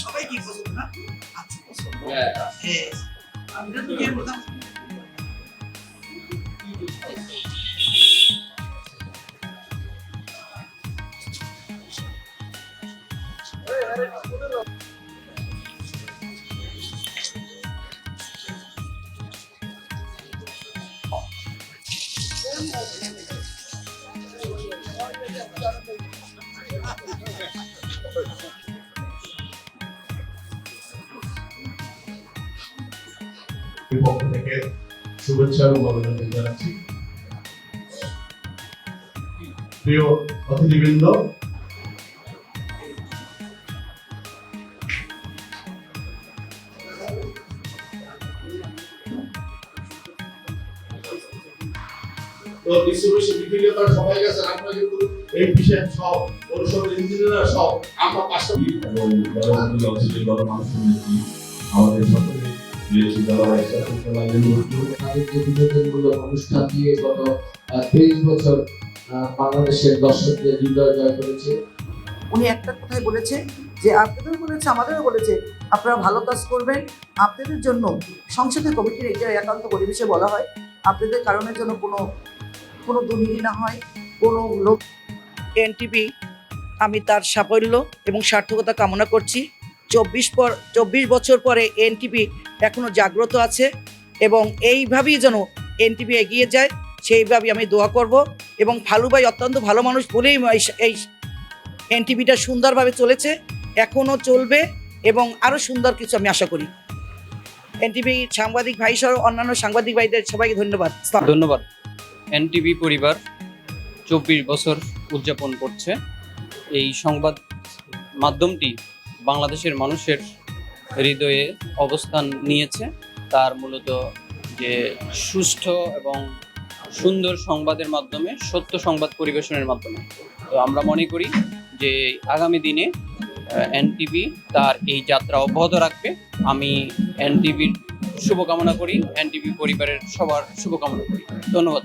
সবাই কি পছন্দ না? আচ্ছা পছন্দ। আমরা তো গিয়ে বলতাম পক্ষ থেকে শুভেচ্ছা ও অভিনন্দন জানাচ্ছি। প্রিয় অতিথিবৃন্দ, তো বিশ্ববিশ্ব পৃথিবী তার সবাই গেছে, আমরা কিন্তু এই বিশেষ সব পরিষদের ইঞ্জিনিয়ার সব আমরা পাশে এবং মানুষের নেত্রী আমাদের সকলে অনুষ্ঠান দিয়ে গত 23 বছর বাংলাদেশের দর্শকদের হৃদয় জয় করেছে। উনি একটা কথাই বলেছে যে আপনাদেরও বলেছে আমাদেরও বলেছে আপনারা ভালো কাজ করবেন, আপনাদের জন্য সংসদীয় কমিটির এটা একান্ত পরিবেশে বলা হয় আপনাদের কারণের জন্য কোনো দুর্নীতি না হয়, কোনো লোক। এনটিভি আমি তার সাফল্য এবং সার্থকতা কামনা করছি। 24 বছর পরে এনটিভি এখনো জাগ্রত আছে এবং এইভাবেই যেন এনটিভি এগিয়ে যায় সেইভাবে আমি দোয়া করব। এবং ফালু ভাই অত্যন্ত ভালো মানুষ বলেই এই এনটিভিটা সুন্দরভাবে চলেছে, এখনও চলবে এবং আরও সুন্দর কিছু আমি আশা করি। এনটিভি সাংবাদিক ভাই সহ অন্যান্য সাংবাদিক ভাইদের সবাইকে ধন্যবাদ। এনটিভি পরিবার 24 বছর উদযাপন করছে। এই সংবাদ মাধ্যমটি বাংলাদেশের মানুষের হৃদয়ে অবস্থান নিয়েছে, তার মূলত যে সুষ্ঠু এবং সুন্দর সংবাদের মাধ্যমে, সত্য সংবাদ পরিবেশনের মাধ্যমে। তো আমরা মনে করি যে আগামী দিনে এনটিভি তার এই যাত্রা অব্যাহত রাখবে। আমি এনটিভির শুভকামনা করি, এনটিভি পরিবারের সবার শুভকামনা করি। ধন্যবাদ।